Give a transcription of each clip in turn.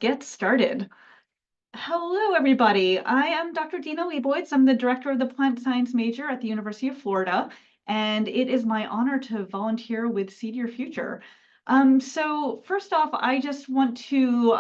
get started. Hello, everybody. I am Dr. Dina Leibowitz. I'm the director of the plant science major at the University of Florida, and it is my honor to volunteer with Seed Your Future. So first off, I just want to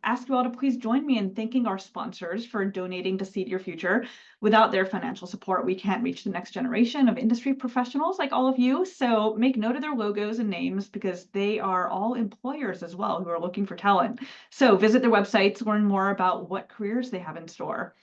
ask you all to please join me in thanking our sponsors for donating to Seed Your Future. Without their financial support, we can't reach the next generation of industry professionals like all of you. So make note of their logos and names because they are all employers as well who are looking for talent. So visit their websites, learn more about what careers they have in store.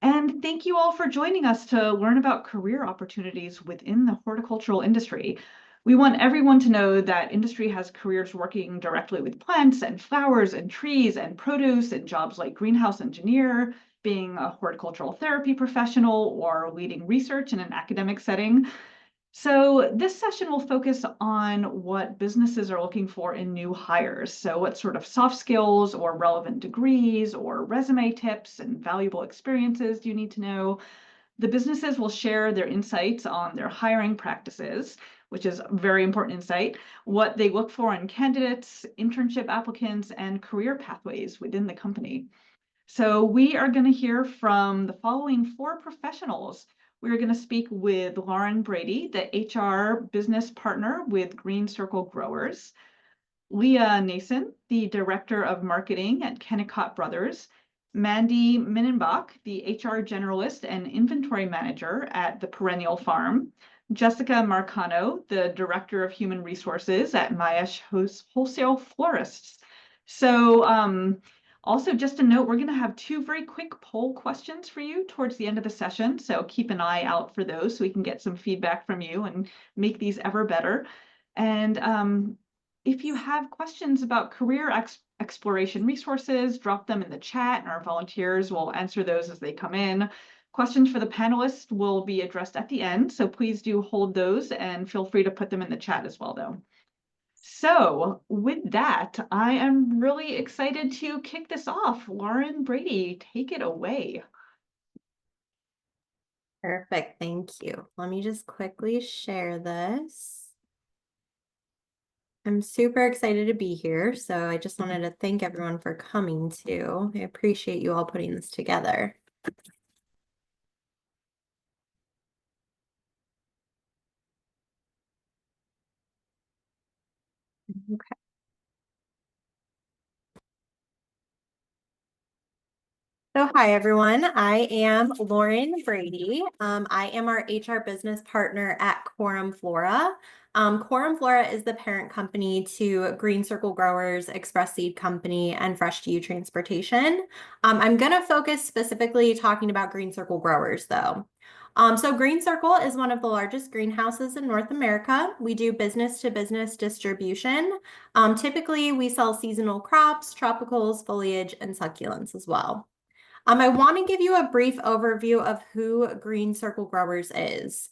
And thank you all for joining us to learn about career opportunities within the horticultural industry. We want everyone to know that industry has careers working directly with plants and flowers and trees and produce and jobs like greenhouse engineer, being a horticultural therapy professional, or leading research in an academic setting. So this session will focus on what businesses are looking for in new hires. So what sort of soft skills or relevant degrees or resume tips and valuable experiences do you need to know? The businesses will share their insights on their hiring practices, which is a very important insight, what they look for in candidates, internship applicants, and career pathways within the company. So we are going to hear from the following four professionals. We're going to speak with Lauren Brady, the HR business partner with Green Circle Growers, Leah Nason, the director of marketing at Kennecott Brothers, Mandy Minenbach, the HR generalist and inventory manager at the Perennial Farm, Jessica Marcano, the director of human resources at Mayesh Wholesale Florists. So also, just a note, we're going to have two very quick poll questions for you towards the end of the session. So keep an eye out for those so we can get some feedback from you and make these ever better. And if you have questions about career exploration resources, drop them in the chat and our volunteers will answer those as they come in. Questions for the panelists will be addressed at the end, so please do hold those and feel free to put them in the chat as well, though. So with that, I am really excited to kick this off. Lauren Brady, take it away. Perfect, thank you. Let me just quickly share this. I'm super excited to be here, so I just wanted to thank everyone for coming too. I appreciate you all putting this together. Okay. So hi everyone, I am Lauren Brady. I am our HR business partner at Quorum Flora. Quorum Flora is the parent company to Green Circle Growers, Express Seed Company, and Fresh to You Transportation. I'm going to focus specifically talking about Green Circle Growers though. So Green Circle is one of the largest greenhouses in North America. We do business-to-business distribution. Typically, we sell seasonal crops, tropicals, foliage, and succulents as well. I want to give you a brief overview of who Green Circle Growers is.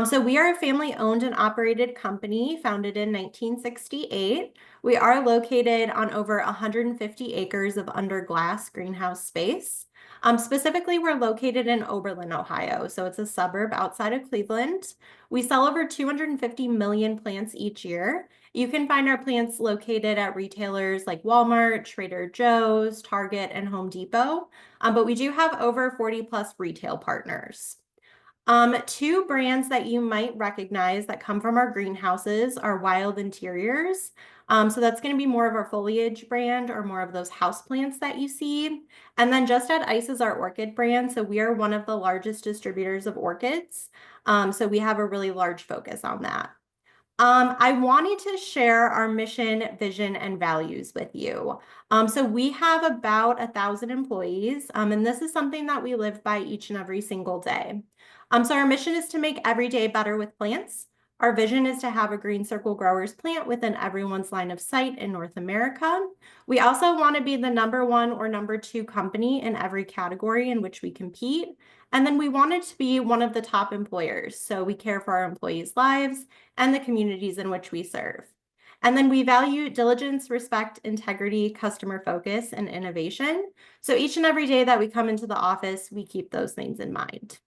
So we are a family-owned and operated company founded in 1968. We are located on over 150 acres of under glass greenhouse space. Specifically, we're located in Oberlin, Ohio, so it's a suburb outside of Cleveland. We sell over 250 million plants each year. You can find our plants located at retailers like Walmart, Trader Joe's, Target, and Home Depot. But we do have over 40 plus retail partners. Two brands that you might recognize that come from our greenhouses are Wild Interiors. So that's going to be more of our foliage brand or more of those houseplants that you see. And then Just Add Ice is our orchid brand. So we are one of the largest distributors of orchids. So we have a really large focus on that. I wanted to share our mission, vision, and values with you. So we have about 1,000 employees, and this is something that we live by each and every single day. So our mission is to make every day better with plants. Our vision is to have a Green Circle Growers plant within everyone's line of sight in North America. We also want to be the #1 or #2 company in every category in which we compete. And then we wanted to be one of the top employers. So we care for our employees' lives and the communities in which we serve. And then we value diligence, respect, integrity, customer focus, and innovation. So each and every day that we come into the office, we keep those things in mind.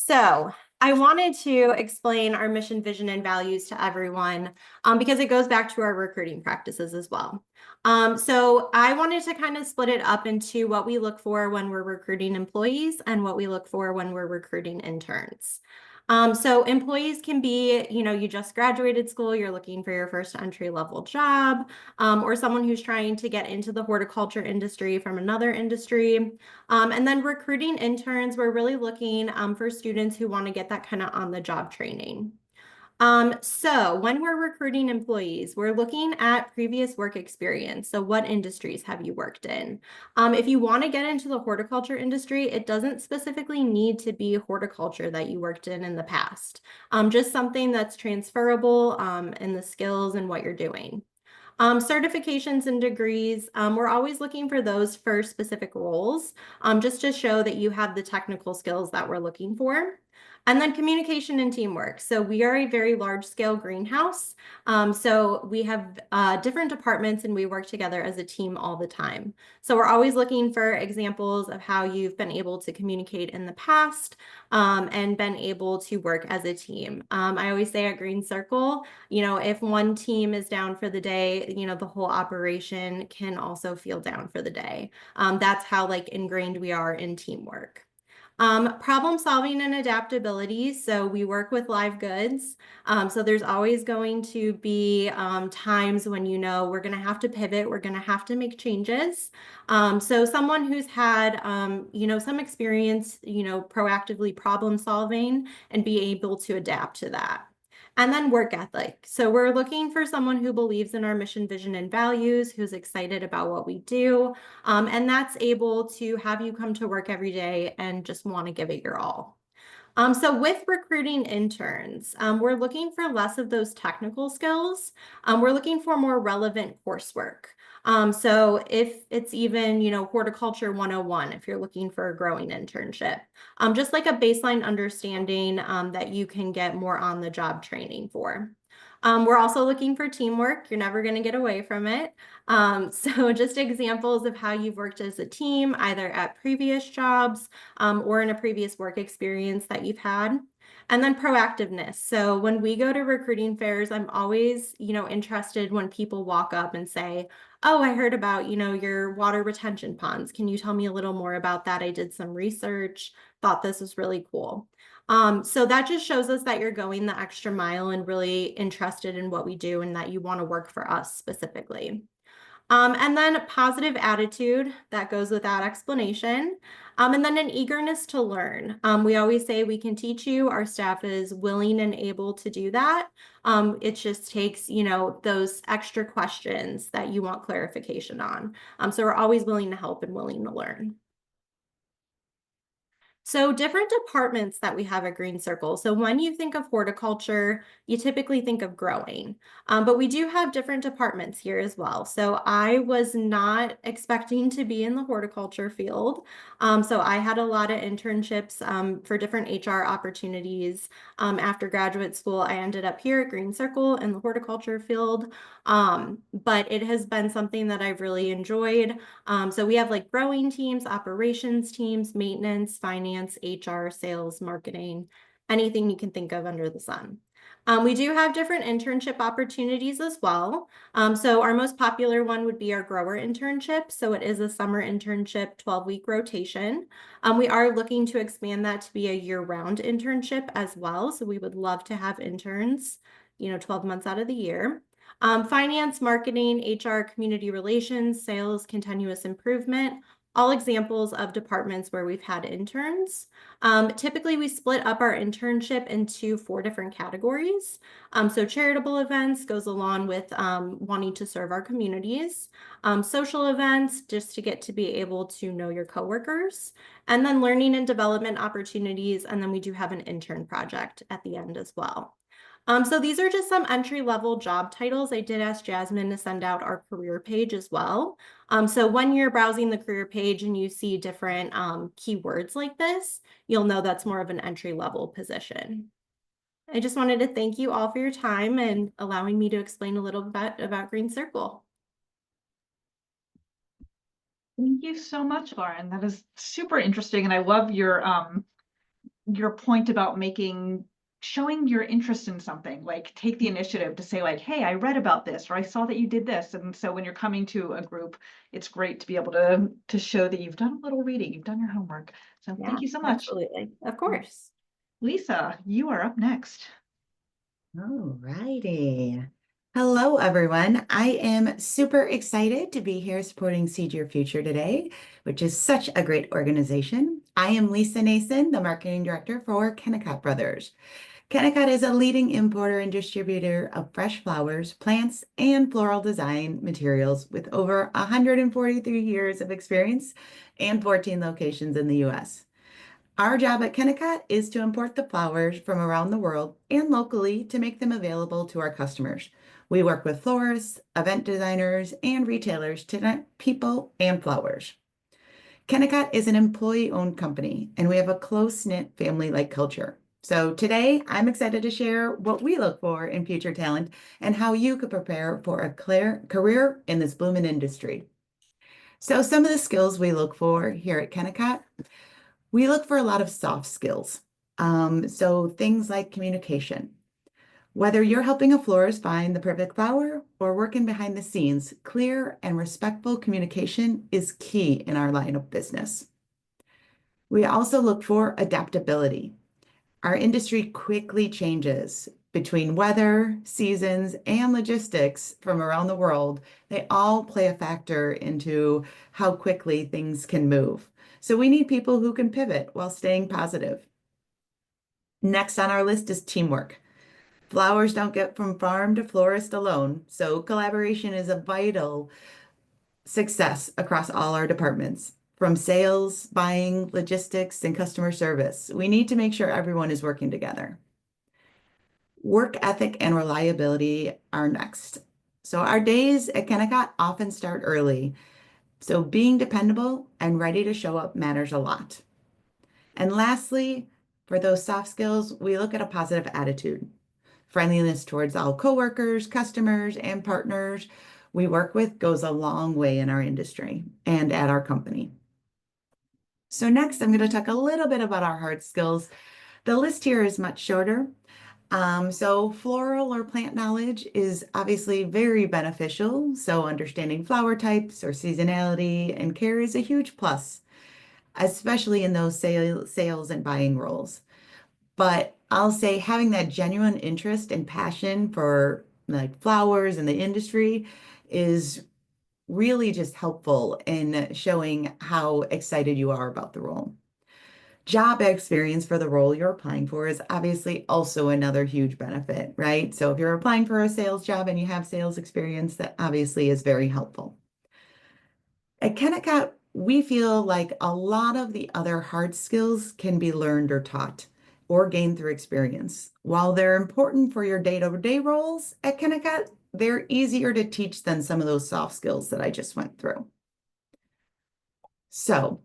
So I wanted to explain our mission, vision, and values to everyone because it goes back to our recruiting practices as well. So I wanted to kind of split it up into what we look for when we're recruiting employees and what we look for when we're recruiting interns. So employees can be, you just graduated school, you're looking for your first entry level job, or someone who's trying to get into the horticulture industry from another industry. And then recruiting interns, we're really looking for students who want to get that kind of on the job training. So when we're recruiting employees, we're looking at previous work experience. So what industries have you worked in? If you want to get into the horticulture industry, it doesn't specifically need to be horticulture that you worked in the past. Just something that's transferable in the skills and what you're doing. Certifications and degrees, we're always looking for those for specific roles, just to show that you have the technical skills that we're looking for. And then communication and teamwork. So we are a very large scale greenhouse. So we have different departments and we work together as a team all the time. So we're always looking for examples of how you've been able to communicate in the past and been able to work as a team. I always say at Green Circle, if one team is down for the day, the whole operation can also feel down for the day. That's how ingrained we are in teamwork. Problem solving and adaptability. So we work with live goods. So there's always going to be times when, we're going to have to pivot, we're going to have to make changes. So someone who's had, some experience, proactively problem solving and be able to adapt to that. And then work ethic. So we're looking for someone who believes in our mission, vision, and values, who's excited about what we do, and that's able to have you come to work every day and just want to give it your all. So with recruiting interns, we're looking for less of those technical skills. We're looking for more relevant coursework. So if it's even, horticulture 101, if you're looking for a growing internship, just like a baseline understanding that you can get more on the job training for. We're also looking for teamwork. You're never going to get away from it. So just examples of how you've worked as a team, either at previous jobs or in a previous work experience that you've had. And then proactiveness. So when we go to recruiting fairs, I'm always, interested when people walk up and say, oh, I heard about, your water retention ponds. Can you tell me a little more about that? I did some research, thought this was really cool. So that just shows us that you're going the extra mile and really interested in what we do and that you want to work for us specifically. And then positive attitude, that goes without explanation. And then an eagerness to learn. We always say we can teach you. Our staff is willing and able to do that. It just takes, those extra questions that you want clarification on. So we're always willing to help and willing to learn. So different departments that we have at Green Circle. So when you think of horticulture, you typically think of growing, but we do have different departments here as well. So I was not expecting to be in the horticulture field. So I had a lot of internships for different HR opportunities. After graduate school, I ended up here at Green Circle in the horticulture field. But it has been something that I've really enjoyed. So we have growing teams, operations teams, maintenance, finance, HR, sales, marketing, anything you can think of under the sun. We do have different internship opportunities as well. So our most popular one would be our grower internship. So it is a summer internship, 12-week rotation. We are looking to expand that to be a year-round internship as well. So we would love to have interns, 12 months out of the year. Finance, marketing, HR, community relations, sales, continuous improvement, all examples of departments where we've had interns. Typically, we split up our internship into 4 different categories. So charitable events goes along with wanting to serve our communities. Social events, just to get to be able to know your coworkers. And then learning and development opportunities. And then we do have an intern project at the end as well. So these are just some entry-level job titles. I did ask Jasmine to send out our career page as well. So when you're browsing the career page and you see different keywords like this, you'll know that's more of an entry-level position. I just wanted to thank you all for your time and allowing me to explain a little bit about Green Circle. Thank you so much, Lauren. That is super interesting. And I love your your point about showing your interest in something, like take the initiative to say like, hey, I read about this, or I saw that you did this. And so when you're coming to a group, it's great to be able to show that you've done a little reading, you've done your homework. So Yeah, thank you so much. absolutely. Of course. Lisa, you are up next. All righty. Hello, everyone. I am super excited to be here supporting Seed Your Future today, which is such a great organization. I am Lisa Nason, the marketing director for Kennecott Brothers. Kennecott is a leading importer and distributor of fresh flowers, plants, and floral design materials with over 143 years of experience and 14 locations in the U.S. Our job at Kennecott is to import the flowers from around the world and locally to make them available to our customers. We work with florists, event designers, and retailers to connect people and flowers. Kennecott is an employee-owned company, and we have a close-knit family-like culture. So today, I'm excited to share what we look for in future talent and how you could prepare for a clear career in this blooming industry. So some of the skills we look for here at Kennecott, we look for a lot of soft skills. So things like communication. Whether you're helping a florist find the perfect flower or working behind the scenes, clear and respectful communication is key in our line of business. We also look for adaptability. Our industry quickly changes between weather, seasons, and logistics from around the world. They all play a factor into how quickly things can move. So we need people who can pivot while staying positive. Next on our list is teamwork. Flowers don't get from farm to florist alone, so collaboration is a vital success across all our departments, from sales, buying, logistics, and customer service. We need to make sure everyone is working together. Work ethic and reliability are next. So our days at Kennecott often start early. So being dependable and ready to show up matters a lot. And lastly, for those soft skills, we look at a positive attitude. Friendliness towards all coworkers, customers, and partners we work with goes a long way in our industry and at our company. So next, I'm going to talk a little bit about our hard skills. The list here is much shorter. So floral or plant knowledge is obviously very beneficial. So understanding flower types or seasonality and care is a huge plus, especially in those sales and buying roles. But I'll say having that genuine interest and passion for like flowers and the industry is really just helpful in showing how excited you are about the role. Job experience for the role you're applying for is obviously also another huge benefit, right? So if you're applying for a sales job and you have sales experience, that obviously is very helpful. At Kennecott, we feel like a lot of the other hard skills can be learned or taught or gained through experience. While they're important for your day-to-day roles at Kennecott, they're easier to teach than some of those soft skills that I just went through. So,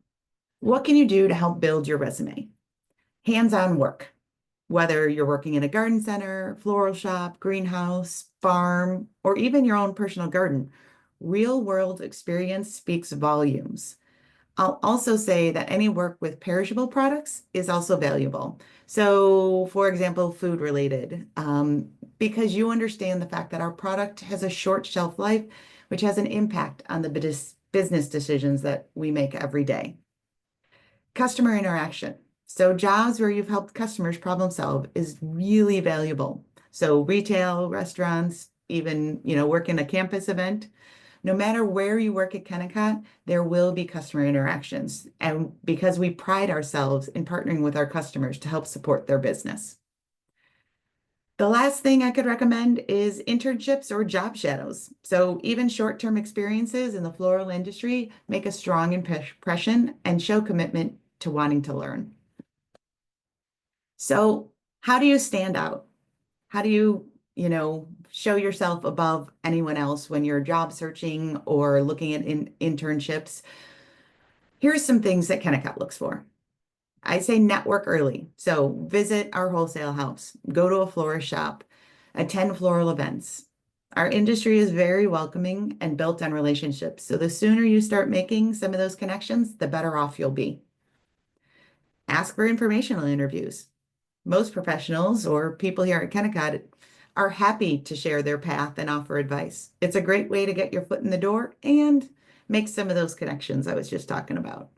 what can you do to help build your resume? Hands-on work, whether you're working in a garden center, floral shop, greenhouse, farm, or even your own personal garden, real-world experience speaks volumes. I'll also say that any work with perishable products is also valuable. So, for example, food related, because you understand the fact that our product has a short shelf life, which has an impact on the business decisions that we make every day. Customer interaction. So jobs where you've helped customers problem solve is really valuable. So retail, restaurants, even, work in a campus event. No matter where you work at Kennecott, there will be customer interactions. And because we pride ourselves in partnering with our customers to help support their business. The last thing I could recommend is internships or job shadows. So even short-term experiences in the floral industry make a strong impression and show commitment to wanting to learn. So how do you stand out? How do you, show yourself above anyone else when you're job searching or looking at internships? Here's some things that Kennecott looks for. I say network early. So visit our wholesale house, go to a florist shop, attend floral events. Our industry is very welcoming and built on relationships. So the sooner you start making some of those connections, the better off you'll be. Ask for informational interviews. Most professionals or people here at Kennecott are happy to share their path and offer advice. It's a great way to get your foot in the door and make some of those connections I was just talking about.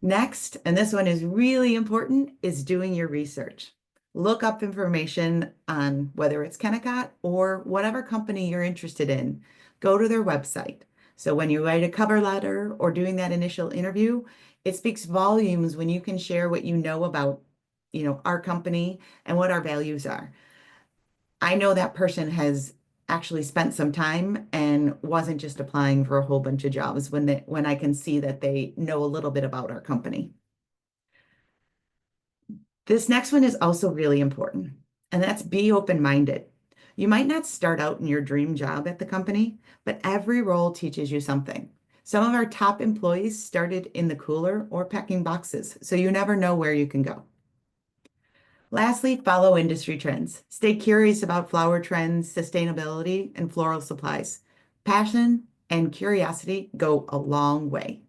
Next, and this one is really important, is doing your research. Look up information on whether it's Kennecott or whatever company you're interested in. Go to their website. So when you write a cover letter or doing that initial interview, it speaks volumes when you can share what you know about, our company and what our values are. I know that person has actually spent some time and wasn't just applying for a whole bunch of jobs when I can see that they know a little bit about our company. This next one is also really important, and that's be open-minded. You might not start out in your dream job at the company, but every role teaches you something. Some of our top employees started in the cooler or packing boxes, so you never know where you can go. Lastly, follow industry trends. Stay curious about flower trends, sustainability, and floral supplies. Passion and curiosity go a long way.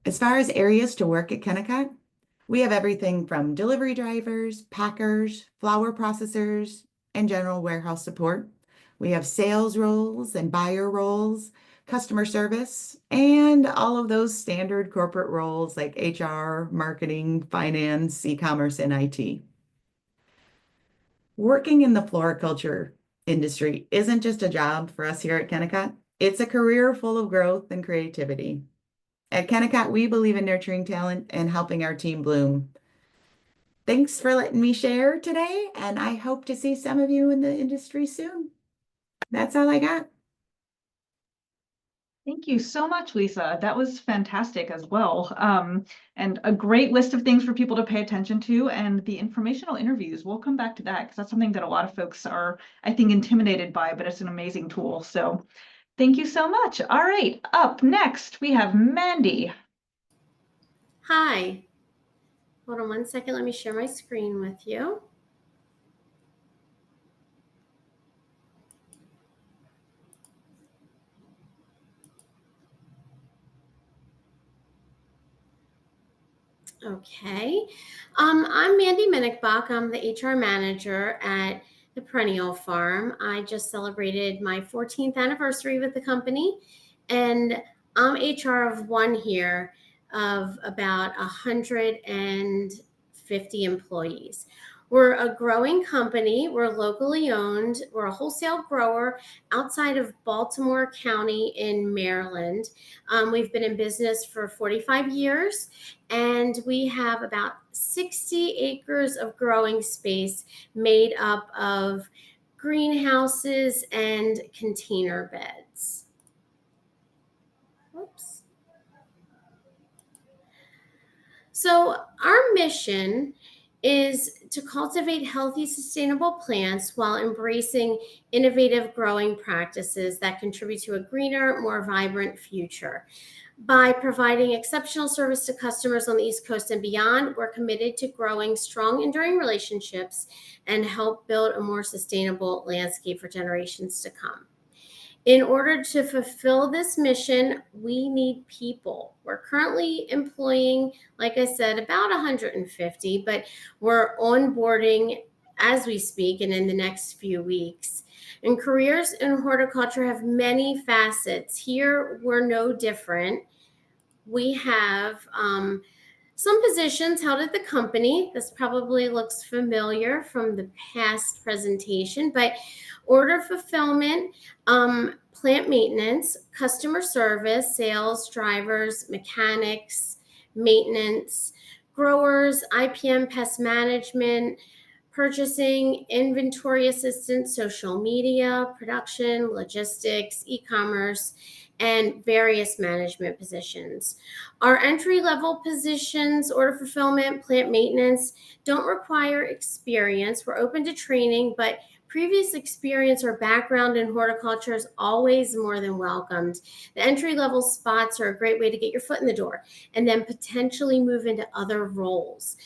As far as areas to work at Kennecott, we have everything from delivery drivers, packers, flower processors, and general warehouse support. We have sales roles and buyer roles, customer service, and all of those standard corporate roles like HR, marketing, finance, e-commerce, and IT. Working in the floriculture industry isn't just a job for us here at Kennecott. It's a career full of growth and creativity. At Kennecott, we believe in nurturing talent and helping our team bloom. Thanks for letting me share today, and I hope to see some of you in the industry soon. That's all I got. Thank you so much, Lisa. That was fantastic as well. And a great list of things for people to pay attention to, and the informational interviews. We'll come back to that because that's something that a lot of folks are, I think, intimidated by, but it's an amazing tool. So thank you so much. All right, up next, we have Mandy. Hi. Hold on one second. Let me share my screen with you. Okay. I'm Mandy Minnickbach. I'm the HR manager at the Perennial Farm. I just celebrated my 14th anniversary with the company, and I'm HR of one here of about 150 employees. We're a growing company. We're locally owned. We're a wholesale grower outside of Baltimore County in Maryland. We've been in business for 45 years, and we have about 60 acres of growing space made up of greenhouses and container beds. Whoops. So our mission is to cultivate healthy, sustainable plants while embracing innovative growing practices that contribute to a greener, more vibrant future. By providing exceptional service to customers on the East Coast and beyond, we're committed to growing strong, enduring relationships and help build a more sustainable landscape for generations to come. In order to fulfill this mission, we need people. We're currently employing, like I said, about 150, but we're onboarding as we speak and in the next few weeks. And careers in horticulture have many facets. Here, we're no different. We have some positions held at the company. This probably looks familiar from the past presentation, but order fulfillment, plant maintenance, customer service, sales, drivers, mechanics, maintenance, growers, IPM, pest management, purchasing, inventory assistance, social media, production, logistics, e-commerce, and various management positions. Our entry-level positions, order fulfillment, plant maintenance, don't require experience. We're open to training, but previous experience or background in horticulture is always more than welcomed. The entry-level spots are a great way to get your foot in the door and then potentially move into other roles.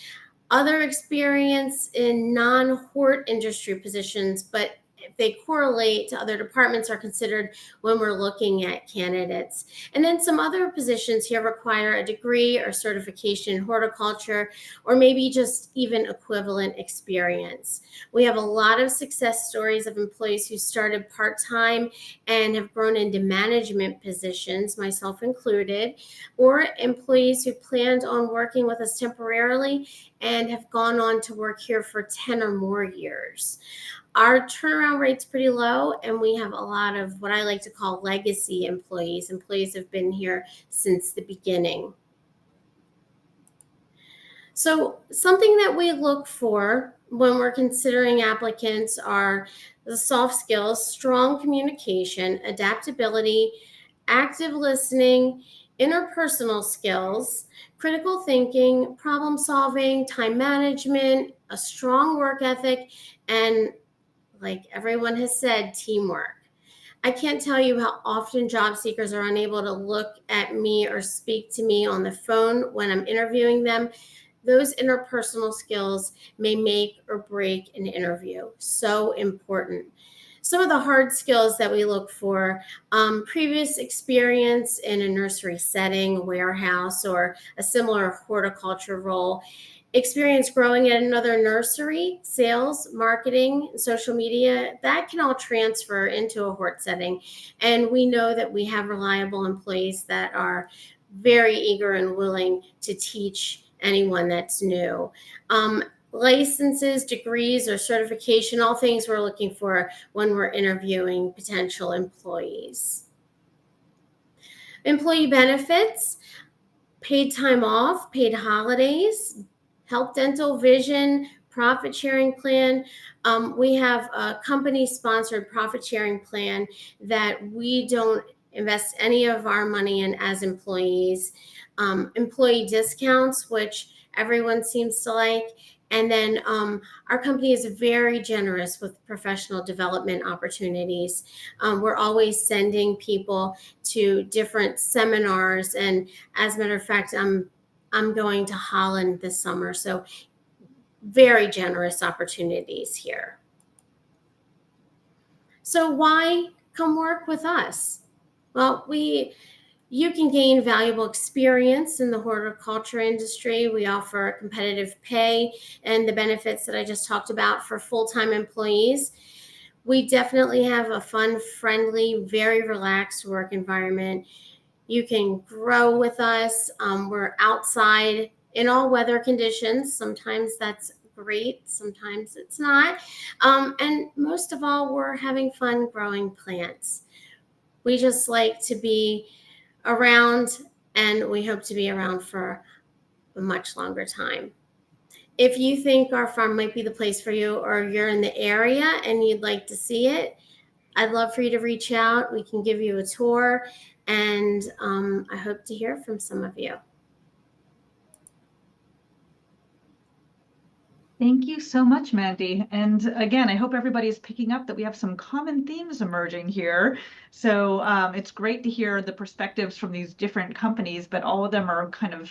Other experience in non-hort industry positions, but if they correlate to other departments are considered when we're looking at candidates. And then some other positions here require a degree or certification in horticulture, or maybe just even equivalent experience. We have a lot of success stories of employees who started part-time and have grown into management positions, myself included, or employees who planned on working with us temporarily and have gone on to work here for 10 or more years. Our turnaround rate's pretty low, and we have a lot of what I like to call legacy employees. Employees have been here since the beginning. So something that we look for when we're considering applicants are the soft skills: strong communication, adaptability, active listening, interpersonal skills, critical thinking, problem solving, time management, a strong work ethic, and, like everyone has said, teamwork. I can't tell you how often job seekers are unable to look at me or speak to me on the phone when I'm interviewing them. Those interpersonal skills may make or break an interview. So important. Some of the hard skills that we look for: previous experience in a nursery setting, warehouse, or a similar horticulture role, experience growing at another nursery, sales, marketing, social media, that can all transfer into a hort setting. And we know that we have reliable employees that are very eager and willing to teach anyone that's new. Licenses, degrees, or certification, all things we're looking for when we're interviewing potential employees. Employee benefits: paid time off, paid holidays, health, dental, vision, profit sharing plan. We have a company-sponsored profit sharing plan that we don't invest any of our money in as employees. Employee discounts, which everyone seems to like. And then our company is very generous with professional development opportunities. We're always sending people to different seminars. And as a matter of fact, I'm going to Holland this summer. So very generous opportunities here. So why come work with us? Well, you can gain valuable experience in the horticulture industry. We offer competitive pay and the benefits that I just talked about for full-time employees. We definitely have a fun, friendly, very relaxed work environment. You can grow with us. We're outside in all weather conditions. Sometimes that's great, sometimes it's not. And most of all, we're having fun growing plants. We just like to be around, and we hope to be around for a much longer time. If you think our farm might be the place for you, or you're in the area and you'd like to see it, I'd love for you to reach out. We can give you a tour, and I hope to hear from some of you. Thank you so much, Mandy. And again, I hope everybody's picking up that we have some common themes emerging here. So it's great to hear the perspectives from these different companies, but all of them are kind of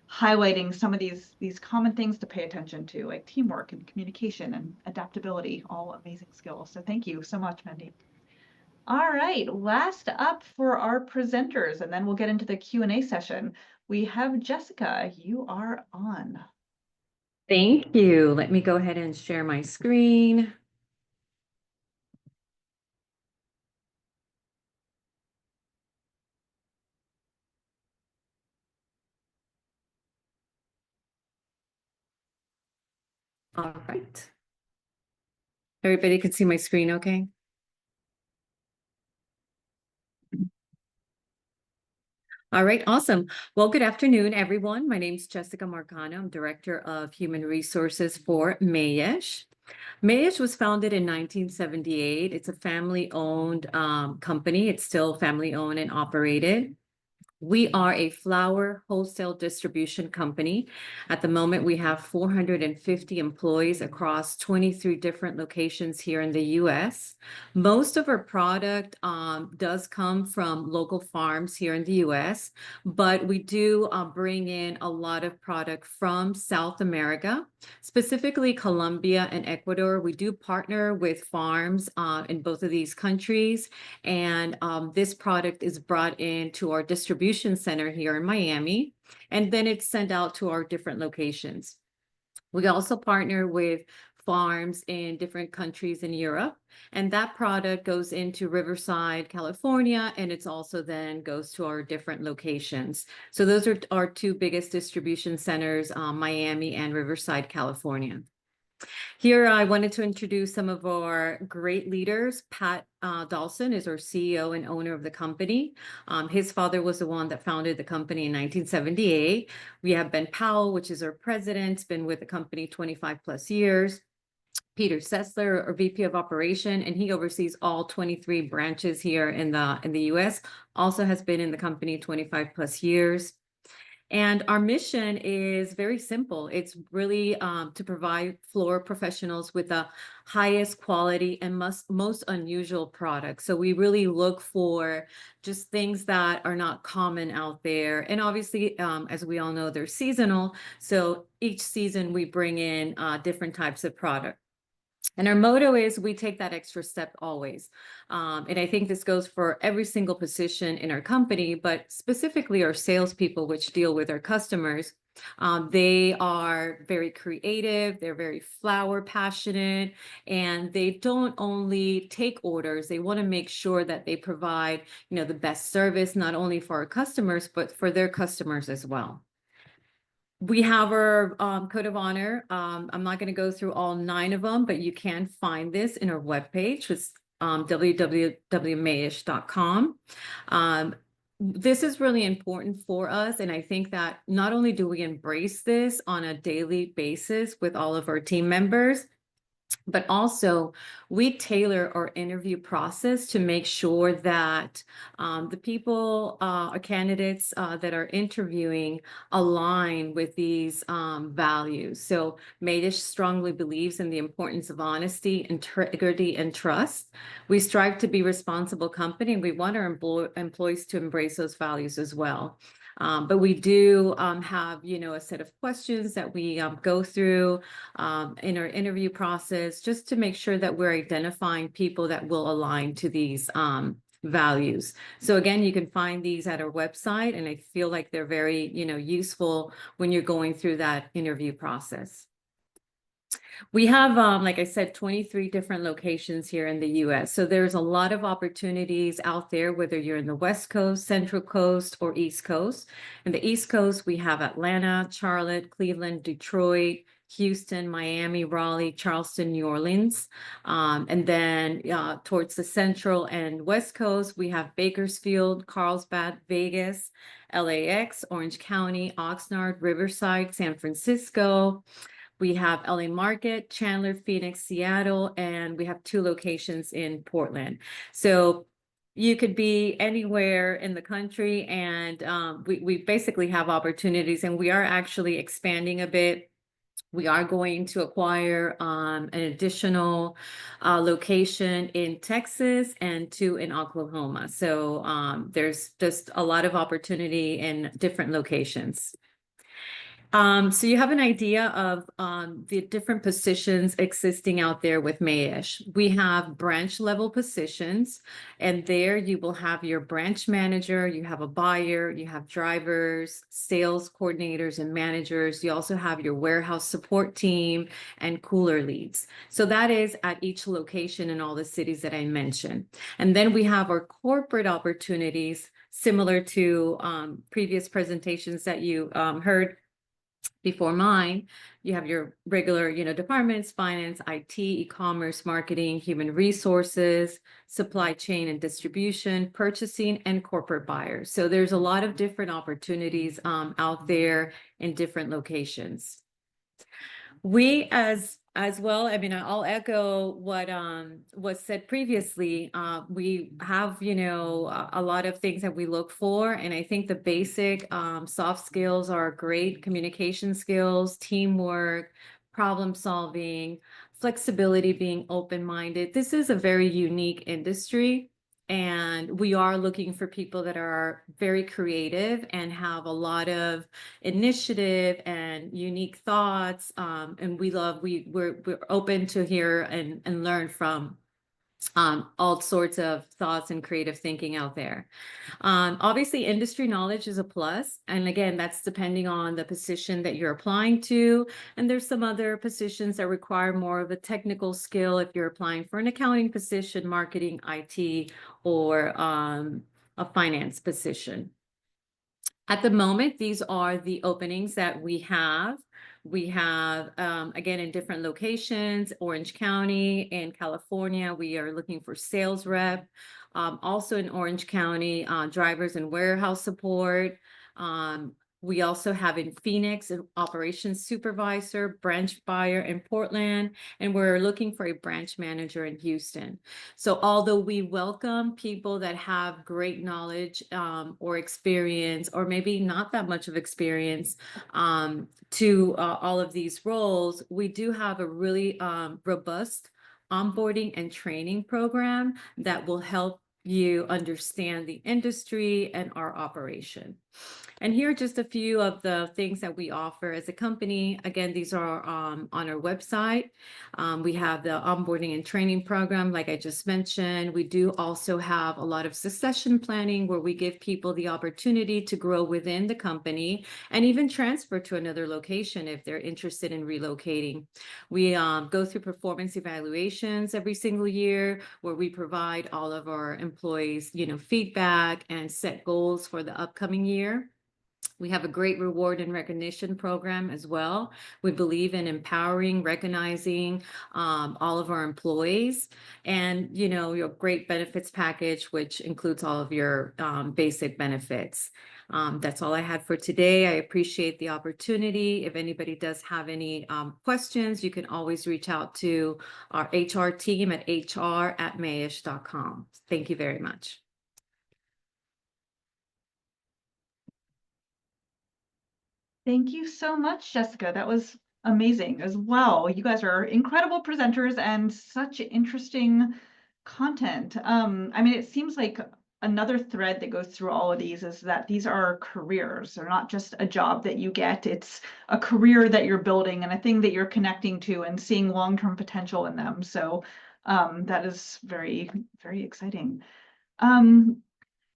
highlighting some of these common things to pay attention to, like teamwork and communication and adaptability, all amazing skills. So thank you so much, Mandy. All right, last up for our presenters, and then we'll get into the Q&A session. We have Jessica. You are on. Thank you. Let me go ahead and share my screen. All right. Everybody can see my screen okay? All right, awesome. Well, good afternoon, everyone. My name is Jessica Marcano. I'm Director of Human Resources for Mayesh. Mayesh was founded in 1978. It's a family-owned company. It's still family-owned and operated. We are a flower wholesale distribution company. At the moment, we have 450 employees across 23 different locations here in the US. Most of our product does come from local farms here in the US, but we do bring in a lot of product from South America, specifically Colombia and Ecuador. We do partner with farms in both of these countries, and this product is brought into our distribution center here in Miami, and then it's sent out to our different locations. We also partner with farms in different countries in Europe, and that product goes into Riverside, California, and it's also then goes to our different locations. So those are our two biggest distribution centers, Miami and Riverside, California. Here, I wanted to introduce some of our great leaders. Pat Dawson is our CEO and owner of the company. His father was the one that founded the company in 1978. We have Ben Powell, which is our president, been with the company 25 plus years. Peter Sessler, our VP of Operation, and he oversees all 23 branches here in the US, also has been in the company 25 plus years. And our mission is very simple. It's really to provide floor professionals with the highest quality and most unusual products. So we really look for just things that are not common out there. And obviously, as we all know, they're seasonal. So each season we bring in different types of product. And our motto is we take that extra step always. And I think this goes for every single position in our company, but specifically our salespeople, which deal with our customers. They are very creative, they're very flower passionate, and they don't only take orders, they want to make sure that they provide, the best service, not only for our customers, but for their customers as well. We have our code of honor. I'm not going to go through all 9 of them, but you can find this in our webpage, which is www.mayish.com. This is really important for us. And I think that not only do we embrace this on a daily basis with all of our team members, but also we tailor our interview process to make sure that the people, our candidates that are interviewing align with these values. So Mayish strongly believes in the importance of honesty, integrity, and trust. We strive to be a responsible company, and we want our employees to embrace those values as well. But we do have, a set of questions that we go through in our interview process, just to make sure that we're identifying people that will align to these values. So again, you can find these at our website, and I feel like they're very, useful when you're going through that interview process. We have, like I said, 23 different locations here in the US. So there's a lot of opportunities out there, whether you're in the West Coast, Central Coast, or East Coast. In the East Coast, we have Atlanta, Charlotte, Cleveland, Detroit, Houston, Miami, Raleigh, Charleston, New Orleans. And then towards the Central and West Coast, we have Bakersfield, Carlsbad, Vegas, LAX, Orange County, Oxnard, Riverside, San Francisco. We have LA Market, Chandler, Phoenix, Seattle, and we have 2 locations in Portland. So you could be anywhere in the country, and we basically have opportunities, and we are actually expanding a bit. We are going to acquire an additional location in Texas and 2 in Oklahoma. So there's just a lot of opportunity in different locations. So you have an idea of the different positions existing out there with Mayish. We have branch level positions, and there you will have your branch manager, you have a buyer, you have drivers, sales coordinators, and managers. You also have your warehouse support team and cooler leads. So that is at each location in all the cities that I mentioned. And then we have our corporate opportunities, similar to previous presentations that you heard before mine. You have your regular, departments: finance, IT, e-commerce, marketing, human resources, supply chain and distribution, purchasing, and corporate buyers. So there's a lot of different opportunities out there in different locations. We, as as well, I mean, I'll echo what was said previously. We have, you know, a lot of things that we look for, and I think the basic soft skills are great: communication skills, teamwork, problem solving, flexibility, being open-minded. This is a very unique industry, and we are looking for people that are very creative and have a lot of initiative and unique thoughts. And we're open to hear and learn from all sorts of thoughts and creative thinking out there. Obviously, industry knowledge is a plus. And again, that's depending on the position that you're applying to. And there's some other positions that require more of a technical skill if you're applying for an accounting position, marketing, IT, or a finance position. At the moment, these are the openings that we have. We have, again, in different locations: Orange County, in California, we are looking for sales rep. Also in Orange County, drivers and warehouse support. We also have in Phoenix an operations supervisor, branch buyer in Portland, and we're looking for a branch manager in Houston. So although we welcome people that have great knowledge or experience, or maybe not that much of experience, to all of these roles, we do have a really robust onboarding and training program that will help you understand the industry and our operation. And here are just a few of the things that we offer as a company. Again, these are on our website. We have the onboarding and training program, like I just mentioned. We do also have a lot of succession planning, where we give people the opportunity to grow within the company and even transfer to another location if they're interested in relocating. We go through performance evaluations every single year, where we provide all of our employees, you know, feedback and set goals for the upcoming year. We have a great reward and recognition program as well. We believe in empowering, recognizing all of our employees, and, you know, your great benefits package, which includes all of your basic benefits. That's all I had for today. I appreciate the opportunity. If anybody does have any questions, you can always reach out to our HR team at hr@mayish.com. Thank you very much. Thank you so much, Jessica. That was amazing as well. You guys are incredible presenters and such interesting content. I mean, it seems like another thread that goes through all of these is that these are careers. They're not just a job that you get. It's a career that you're building and a thing that you're connecting to and seeing long-term potential in them. So that is very, very exciting.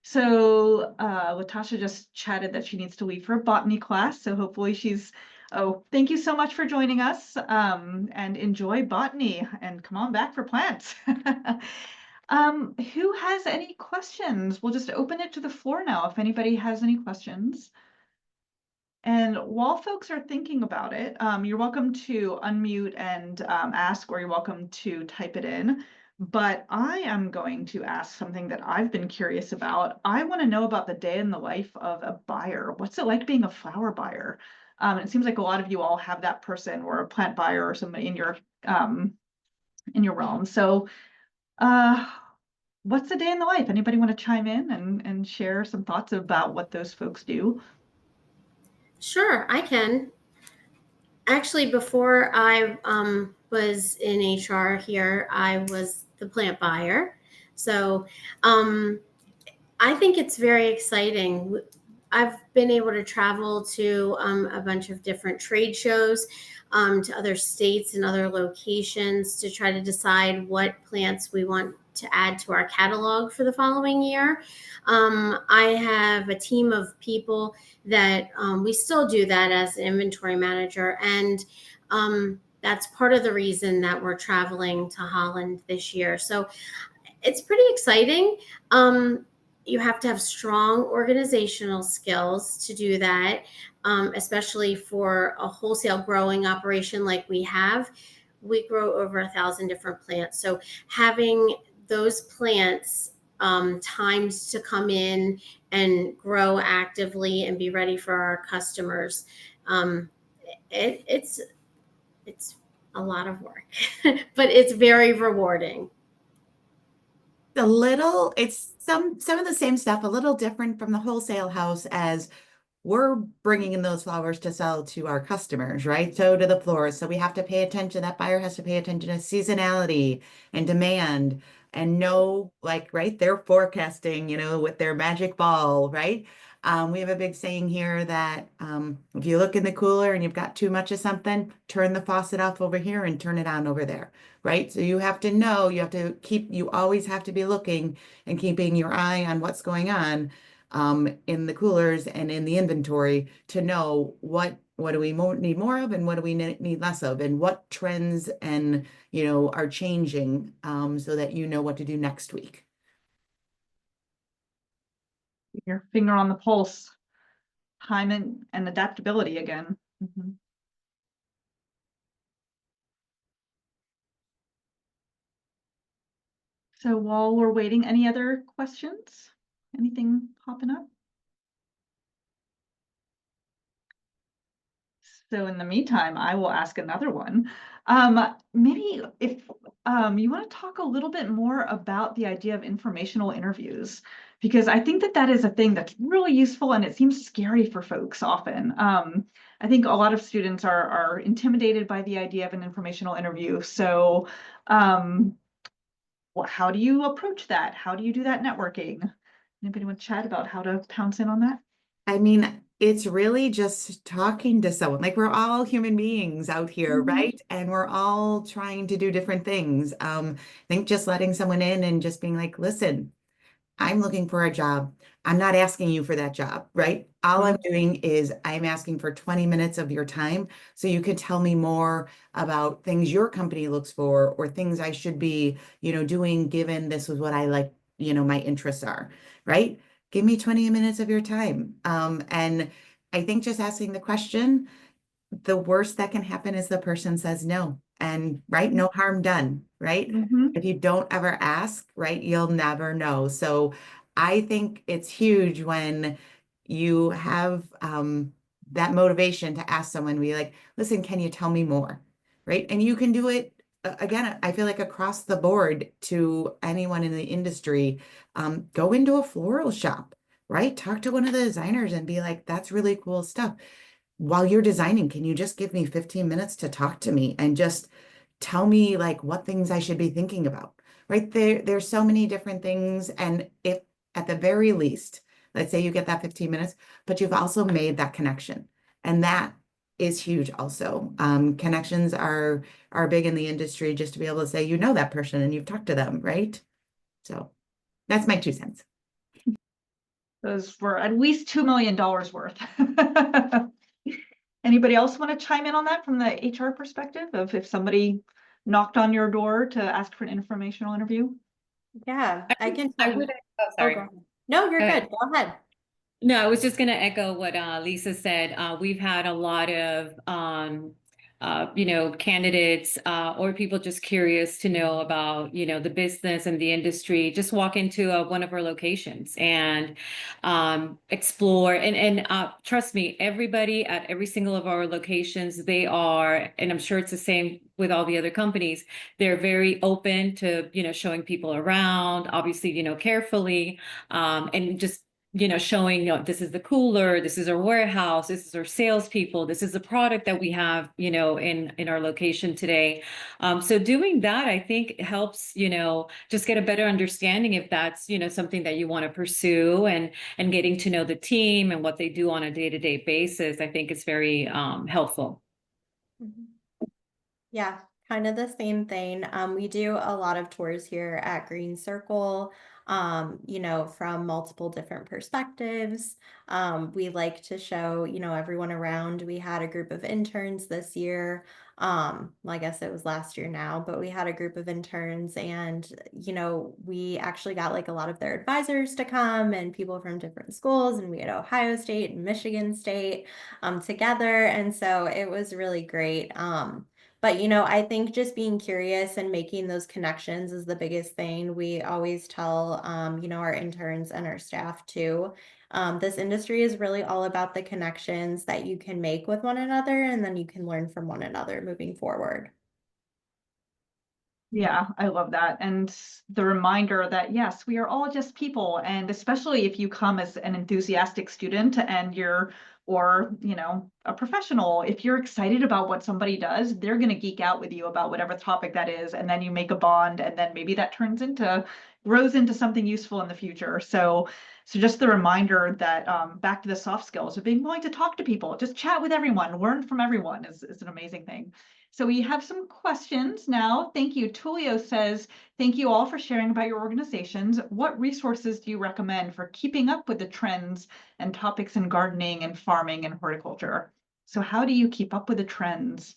So Latasha just chatted that she needs to leave for a botany class. So hopefully thank you so much for joining us, and enjoy botany and come on back for plants. Who has any questions? We'll just open it to the floor now if anybody has any questions. And while folks are thinking about it, you're welcome to unmute and ask, or you're welcome to type it in. But I am going to ask something that I've been curious about. I want to know about the day in the life of a buyer. What's it like being a flower buyer? It seems like a lot of you all have that person, or a plant buyer, or somebody in your realm. So what's the day in the life? Anybody want to chime in and share some thoughts about what those folks do? Sure, I can. Actually, before I was in HR here, I was the plant buyer. So I think it's very exciting. I've been able to travel to a bunch of different trade shows, to other states and other locations, to try to decide what plants we want to add to our catalog for the following year. I have a team of people that we still do that as an inventory manager, and that's part of the reason that we're traveling to Holland this year. So it's pretty exciting. You have to have strong organizational skills to do that, especially for a wholesale growing operation like we have. We grow over 1,000 different plants. So having those plants times to come in and grow actively and be ready for our customers, it's a lot of work, but it's very rewarding. It's some of the same stuff, a little different from the wholesale house, as we're bringing in those flowers to sell to our customers, right? So to the florist. So we have to pay attention. That buyer has to pay attention to seasonality and demand and know, like, right, they're forecasting, with their magic ball, right? We have a big saying here that if you look in the cooler and you've got too much of something, turn the faucet off over here and turn it on over there, right? So you have to know, you always have to be looking and keeping your eye on what's going on in the coolers and in the inventory to know what do we need more of and what do we need less of, and what trends and are changing, so that you know what to do next week. Your finger on the pulse, time and adaptability again. Mhm. So while we're waiting, any other questions? Anything popping up? So in the meantime, I will ask another one. Maybe if you want to talk a little bit more about the idea of informational interviews, because I think that is a thing that's really useful and it seems scary for folks often. I think a lot of students are intimidated by the idea of an informational interview. So how do you approach that? How do you do that networking? Anybody want to chat about how to pounce in on that? I mean, it's really just talking to someone. Like, we're all human beings out here, Mhm. right? And we're all trying to do different things. I think just letting someone in and just being like, listen, I'm looking for a job. I'm not asking you for that job, right? All I'm doing is I'm asking for 20 minutes of your time so you can tell me more about things your company looks for, or things I should be, doing, given this is what I like, my interests are, right? Give me 20 minutes of your time. And I think just asking the question, the worst that can happen is the person says no. And right, no harm done, right? Mhm. If you don't ever ask, right, you'll never know. So I think it's huge when you have that motivation to ask someone, be like, listen, can you tell me more? Right? And you can do it again, I feel like across the board to anyone in the industry. Go into a floral shop, right? Talk to one of the designers and be like, that's really cool stuff. While you're designing, can you just give me 15 minutes to talk to me and just tell me like what things I should be thinking about, right? There's so many different things. And if at the very least, let's say you get that 15 minutes, but you've also made that connection. And that is huge also. Connections are big in the industry, just to be able to say, that person and you've talked to them, right? So that's my 2 cents. Those were at least $2 million worth. Anybody else want to chime in on that from the HR perspective of if somebody knocked on your door to ask for an informational interview? Yeah, I can I tell would, you. oh, Oh, sorry. go ahead. No, you're Go ahead. good. Go ahead. No, I was just going to echo what Lisa said. We've had a lot of, candidates or people just curious to know about, the business and the industry, just walk into one of our locations and explore. And trust me, everybody at every single of our locations, they are, and I'm sure it's the same with all the other companies, they're very open to, showing people around, obviously, carefully, and just showing, this is the cooler, this is our warehouse, this is our salespeople, this is the product that we have, in our location today. So doing that, I think helps, just get a better understanding if that's, something that you want to pursue, and getting to know the team and what they do on a day-to-day basis. I think it's very helpful. Yeah, kind of the same thing. We do a lot of tours here at Green Circle, from multiple different perspectives. We like to show, everyone around. We had a group of interns this year. I guess it was last year now, but we had a group of interns, and, we actually got like a lot of their advisors to come and people from different schools, and we had Ohio State and Michigan State together. And so it was really great. But, I think just being curious and making those connections is the biggest thing. We always tell, our interns and our staff too. This industry is really all about the connections that you can make with one another, and then you can learn from one another moving forward. Yeah, I love that. And the reminder that yes, we are all just people. And especially if you come as an enthusiastic student and or, a professional, if you're excited about what somebody does, they're going to geek out with you about whatever topic that is. And then you make a bond, and then maybe that grows into something useful in the future. So just the reminder that back to the soft skills of being willing to talk to people, just chat with everyone, learn from everyone is an amazing thing. So we have some questions now. Thank you. Tulio says, thank you all for sharing about your organizations. What resources do you recommend for keeping up with the trends and topics in gardening and farming and horticulture? So how do you keep up with the trends?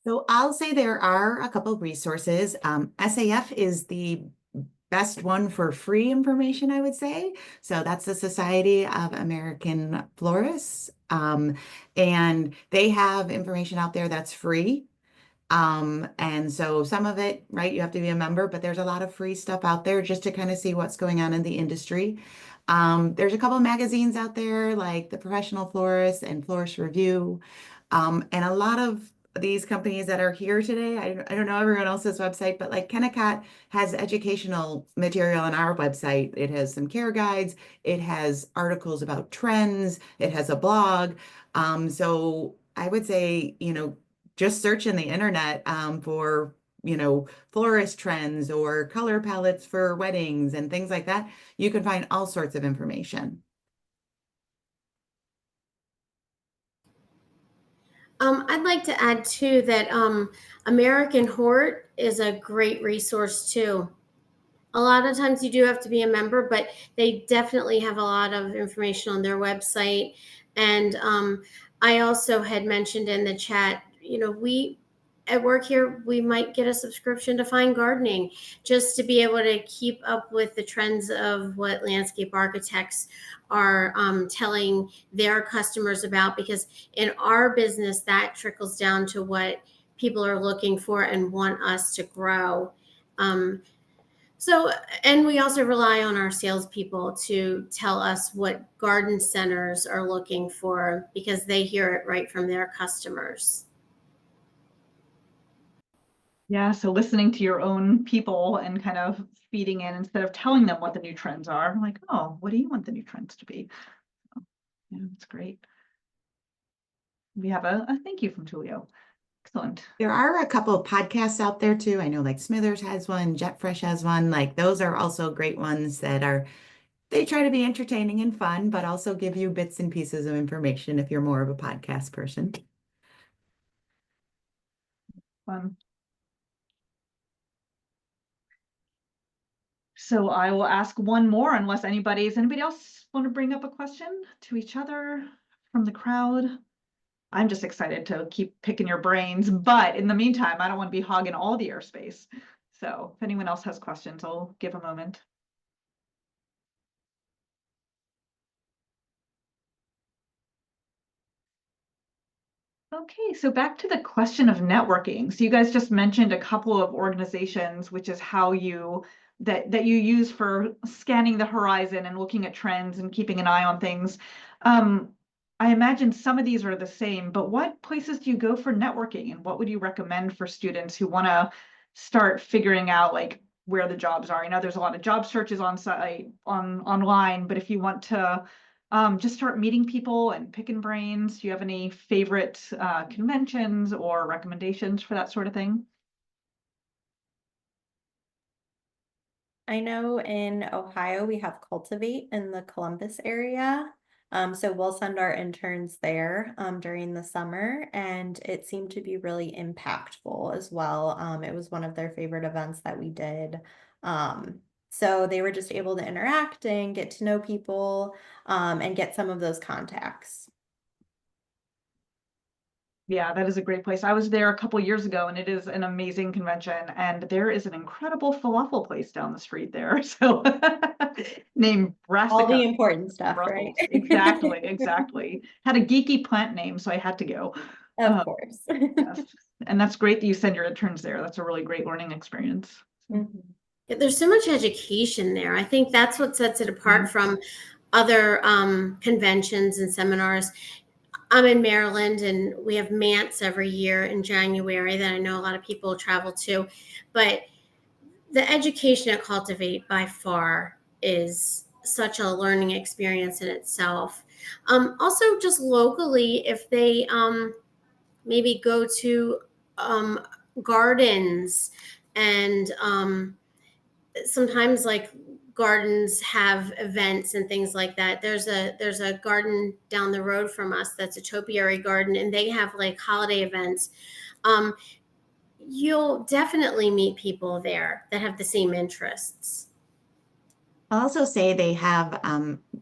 So I'll say there are a couple of resources. SAF is the best one for free information, I would say. So that's the Society of American Florists. And they have information out there that's free. And so some of it, right, you have to be a member, but there's a lot of free stuff out there just to kind of see what's going on in the industry. There's a couple of magazines out there like the Professional Florist and Florist Review. And a lot of these companies that are here today, I don't know everyone else's website, but like Kennecott has educational material on our website. It has some care guides, it has articles about trends, it has a blog. So I would say, just search in the internet for, florist trends or color palettes for weddings and things like that. You can find all sorts of information. I'd like to add too that American Hort is a great resource too. A lot of times you do have to be a member, but they definitely have a lot of information on their website. And I also had mentioned in the chat, we at work here, we might get a subscription to Fine Gardening just to be able to keep up with the trends of what landscape architects are telling their customers about, because in our business, that trickles down to what people are looking for and want us to grow. And we also rely on our salespeople to tell us what garden centers are looking for, because they hear it right from their customers. Yeah, so listening to your own people and kind of feeding in instead of telling them what the new trends are. Like, oh, what do you want the new trends to be? So, yeah, that's great. We have a thank you from Tulio. Excellent. There are a couple of podcasts out there too. I know like Smithers has one, JetFresh has one. Like those are also great ones they try to be entertaining and fun, but also give you bits and pieces of information if you're more of a podcast person. Fun. So I will ask one more unless anybody else want to bring up a question to each other from the crowd? I'm just excited to keep picking your brains, but in the meantime, I don't want to be hogging all the airspace. So if anyone else has questions, I'll give a moment. Okay, so back to the question of networking. So you guys just mentioned a couple of organizations, which is how that you use for scanning the horizon and looking at trends and keeping an eye on things. I imagine some of these are the same, but what places do you go for networking, and what would you recommend for students who want to start figuring out like where the jobs are? I know there's a lot of job searches online, but if you want to just start meeting people and picking brains, do you have any favorite conventions or recommendations for that sort of thing? I know in Ohio we have Cultivate in the Columbus area. So we'll send our interns there during the summer, and it seemed to be really impactful as well. It was one of their favorite events that we did. So they were just able to interact and get to know people and get some of those contacts. Yeah, that is a great place. I was there a couple years ago, and it is an amazing convention, and there is an incredible falafel place down the street there. So named Brassica. All the important stuff, Brussels. right? Exactly. Had a geeky plant name, so I had to go. Of course. Yes. And that's great that you send your interns there. That's a really great learning experience. There's so much education there. I think that's what sets it apart from other conventions and seminars. I'm in Maryland, and we have MANTS every year in January that I know a lot of people travel to. But the education at Cultivate by far is such a learning experience in itself. Also, just locally, if they maybe go to um, gardens and sometimes like gardens have events and things like that. There's a garden down the road from us that's a topiary garden, and they have like holiday events. Um, you'll definitely meet people there that have the same interests. I'll also say they have,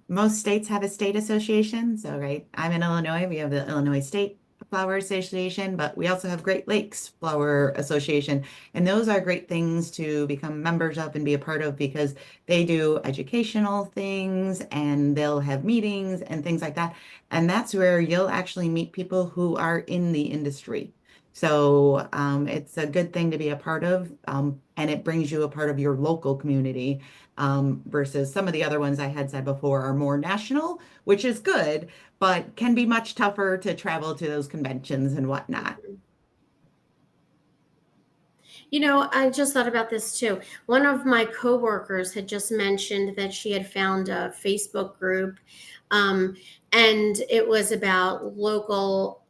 most states have a state association. So, right, I'm in Illinois, we have the Illinois State Flower Association, but we also have Great Lakes Flower Association. And those are great things to become members of and be a part of because they do educational things and they'll have meetings and things like that. And that's where you'll actually meet people who are in the industry. So it's a good thing to be a part of, and it brings you a part of your local community versus some of the other ones I had said before are more national, which is good, but can be much tougher to travel to those conventions and whatnot. You know, I just thought about this too. One of my coworkers had just mentioned that she had found a Facebook group, um, and it was about local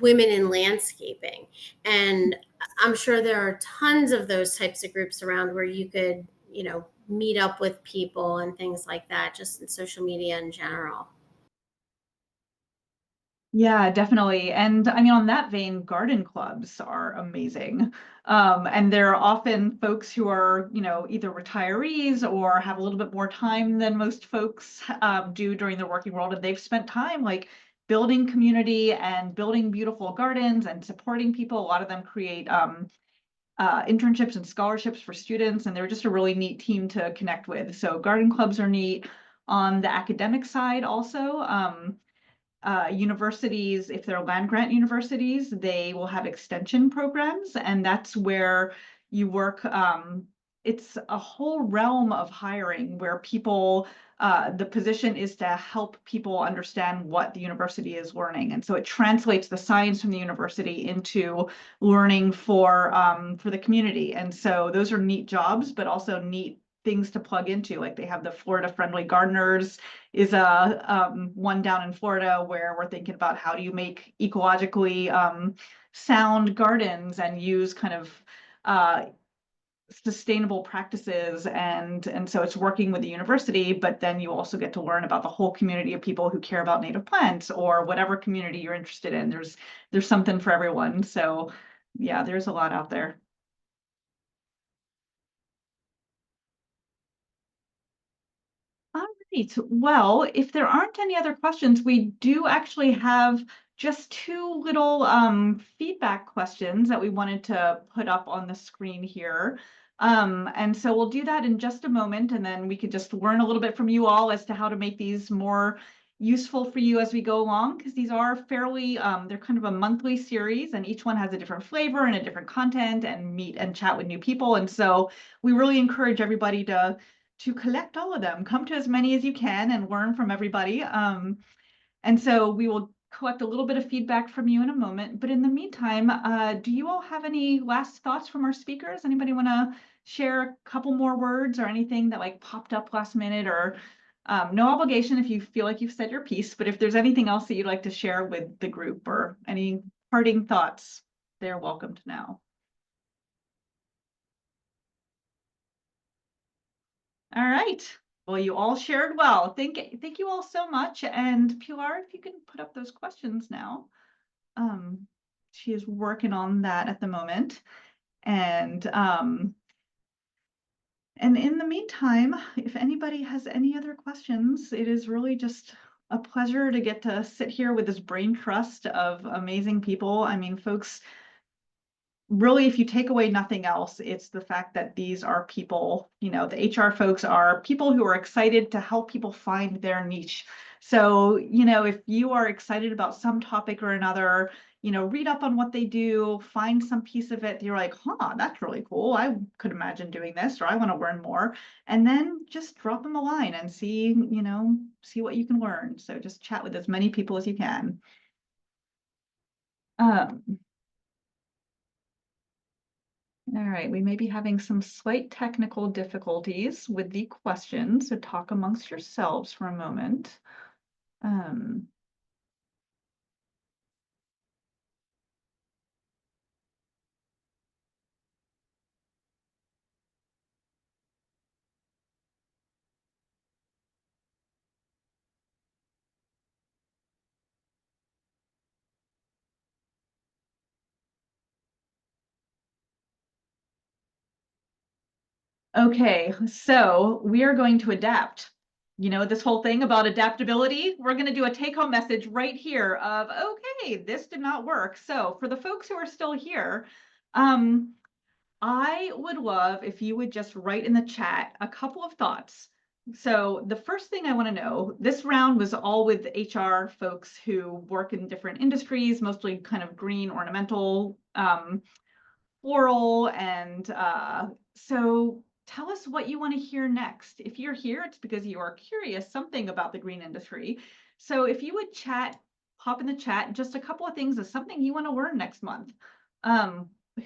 women in landscaping. And I'm sure there are tons of those types of groups around where you could, meet up with people and things like that, just in social media in general. Yeah, definitely. And I mean, on that vein, garden clubs are amazing. And they're often folks who are, either retirees or have a little bit more time than most folks do during their working world. And they've spent time like building community and building beautiful gardens and supporting people. A lot of them create internships and scholarships for students, and they're just a really neat team to connect with. So garden clubs are neat. On the academic side also, universities, if they're land grant universities, they will have extension programs, and that's where you work. It's a whole realm of hiring where people, the position is to help people understand what the university is learning. And so it translates the science from the university into learning for the community. And so those are neat jobs, but also neat things to plug into. Like they have the Florida Friendly Gardeners is a one down in Florida where we're thinking about how do you make ecologically sound gardens and use kind of sustainable practices, and so it's working with the university, but then you also get to learn about the whole community of people who care about native plants or whatever community you're interested in. There's something for everyone. So yeah, there's a lot out there. All right. Well, if there aren't any other questions, we do actually have just two little feedback questions that we wanted to put up on the screen here. And so we'll do that in just a moment, and then we could just learn a little bit from you all as to how to make these more useful for you as we go along, because these are fairly, they're kind of a monthly series, and each one has a different flavor and a different content and meet and chat with new people. And so we really encourage everybody to collect all of them. Come to as many as you can and learn from everybody. And so we will collect a little bit of feedback from you in a moment. But in the meantime, do you all have any last thoughts from our speakers? Anybody want to share a couple more words or anything that like popped up last minute? Or no obligation if you feel like you've said your piece, but if there's anything else that you'd like to share with the group or any parting thoughts, they're welcomed now. All right. Well, you all shared well. Thank you all so much. And Pilar, if you can put up those questions now. She is working on that at the moment. And in the meantime, if anybody has any other questions, it is really just a pleasure to get to sit here with this brain trust of amazing people. I mean, folks, really, if you take away nothing else, it's the fact that these are people, the HR folks are people who are excited to help people find their niche. So, if you are excited about some topic or another, read up on what they do, find some piece of it. You're like, that's really cool. I could imagine doing this, or I want to learn more. And then just drop them a line and see what you can learn. So just chat with as many people as you can. Um, all right, we may be having some slight technical difficulties with the questions, so talk amongst yourselves for a moment. Um, Okay, so we are going to adapt. You know, this whole thing about adaptability, we're going to do a take-home message right here of, okay, this did not work. So for the folks who are still here, I would love if you would just write in the chat a couple of thoughts. So the first thing I want to know, this round was all with HR folks who work in different industries, mostly kind of green, ornamental, floral, and so tell us what you want to hear next. If you're here, it's because you are curious something about the green industry. So if you would pop in the chat, just a couple of things is something you want to learn next month.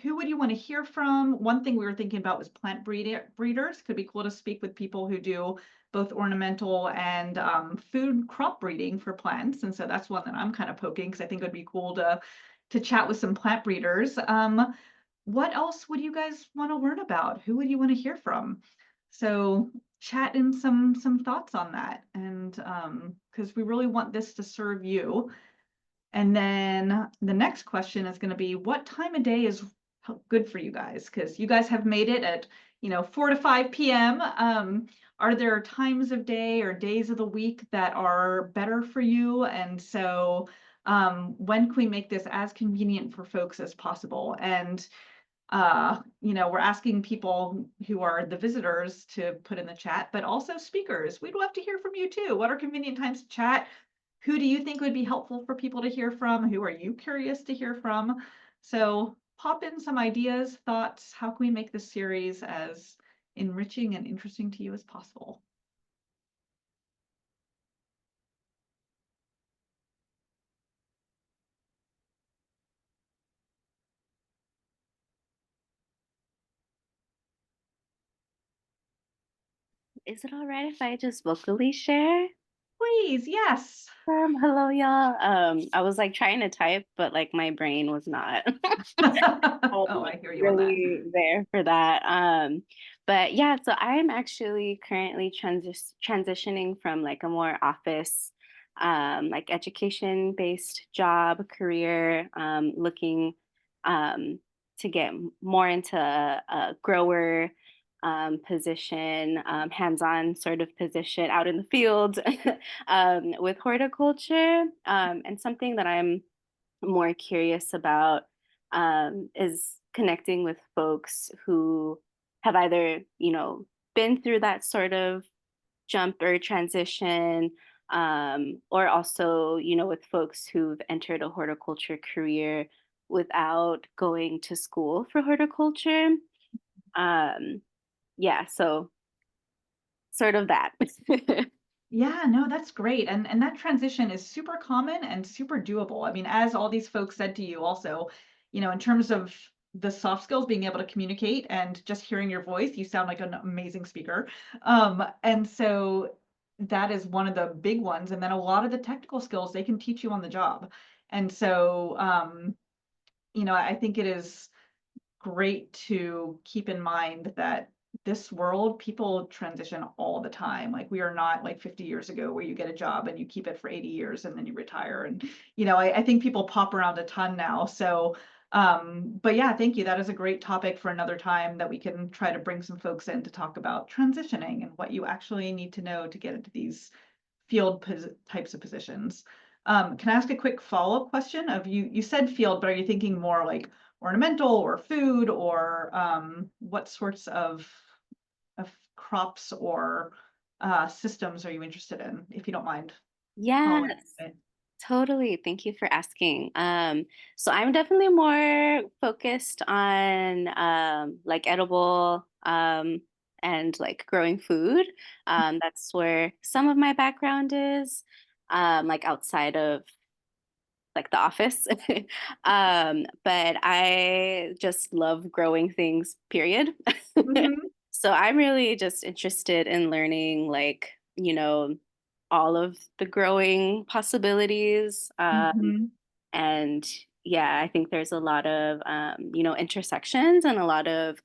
Who would you want to hear from? One thing we were thinking about was plant breeders. Could be cool to speak with people who do both ornamental and food crop breeding for plants. And so that's one that I'm kind of poking because I think it would be cool to chat with some plant breeders. What else would you guys want to learn about? Who would you want to hear from? So chat in some thoughts on that. And because we really want this to serve you. And then the next question is going to be, what time of day is good for you guys? Because you guys have made it at 4 to 5 p.m. Are there times of day or days of the week that are better for you? And so when can we make this as convenient for folks as possible? And we're asking people who are the visitors to put in the chat, but also speakers. We'd love to hear from you too. What are convenient times to chat? Who do you think would be helpful for people to hear from? Who are you curious to hear from? So pop in some ideas, thoughts. How can we make this series as enriching and interesting to you as possible? Is it all right if I just vocally share? Please, yes. Hello, y'all. I was like trying to type, but like my brain was not Oh, I hear you on that. really there for that. But yeah, so I am actually currently transitioning from like a more office, like education-based job career, looking to get more into a grower position, hands-on sort of position out in the field with horticulture. And something that I'm more curious about is connecting with folks who have either, been through that sort of jump or transition, or also, with folks who've entered a horticulture career without going to school for horticulture. Yeah, so sort of that. Yeah, no, that's great. And that transition is super common and super doable. I mean, as all these folks said to you also, in terms of the soft skills, being able to communicate and just hearing your voice, you sound like an amazing speaker. And so that is one of the big ones. And then a lot of the technical skills they can teach you on the job. And so, I think it is great to keep in mind that this world, people transition all the time. Like we are not like 50 years ago where you get a job and you keep it for 80 years and then you retire. And, I think people pop around a ton now. So, but yeah, thank you. That is a great topic for another time that we can try to bring some folks in to talk about transitioning and what you actually need to know to get into these field types of positions. Can I ask a quick follow-up question of you said field, but are you thinking more like ornamental or food or what sorts of crops or systems are you interested in, if you don't mind? Yes, totally. Thank you for asking. So I'm definitely more focused on like edible and like growing food. That's where some of my background is, like outside of like The Office. But I just love growing things, period. Mhm, So I'm really just interested in learning, like, all of the growing possibilities. mhm. And yeah, I think there's a lot of, intersections and a lot of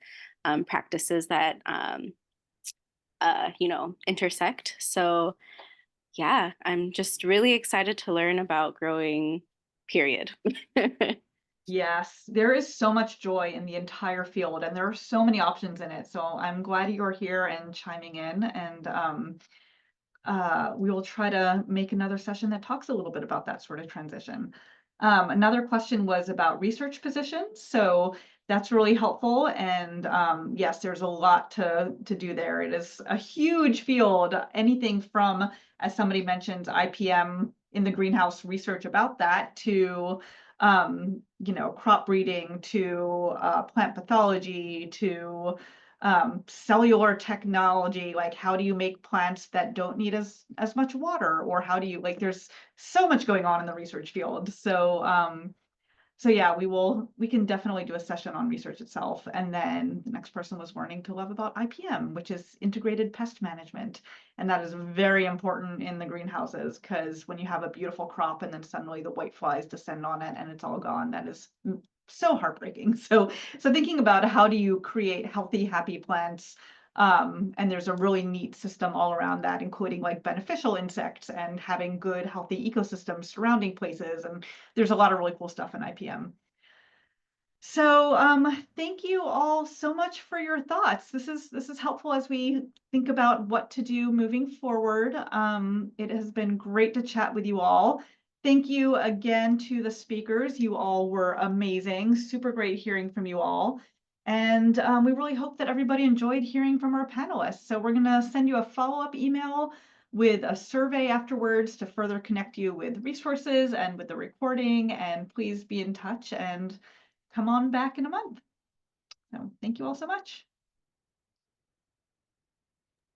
practices that, intersect. So yeah, I'm just really excited to learn about growing, period. Yes, there is so much joy in the entire field, and there are so many options in it. So I'm glad you're here and chiming in, and we will try to make another session that talks a little bit about that sort of transition. Another question was about research positions. So that's really helpful. And yes, there's a lot to do there. It is a huge field, anything from, as somebody mentioned, IPM in the greenhouse research about that to crop breeding to plant pathology to cellular technology, like how do you make plants that don't need as much water, or how do you, like, there's so much going on in the research field. So yeah, we can definitely do a session on research itself. And then the next person was learning to love about IPM, which is integrated pest management. And that is very important in the greenhouses, because when you have a beautiful crop and then suddenly the white flies descend on it and it's all gone, that is so heartbreaking. So thinking about how do you create healthy, happy plants, and there's a really neat system all around that, including like beneficial insects and having good, healthy ecosystems surrounding places. And there's a lot of really cool stuff in IPM. So thank you all so much for your thoughts. This is helpful as we think about what to do moving forward. It has been great to chat with you all. Thank you again to the speakers. You all were amazing. Super great hearing from you all. And we really hope that everybody enjoyed hearing from our panelists. So we're going to send you a follow-up email with a survey afterwards to further connect you with resources and with the recording. And please be in touch and come on back in a month. So thank you all so much.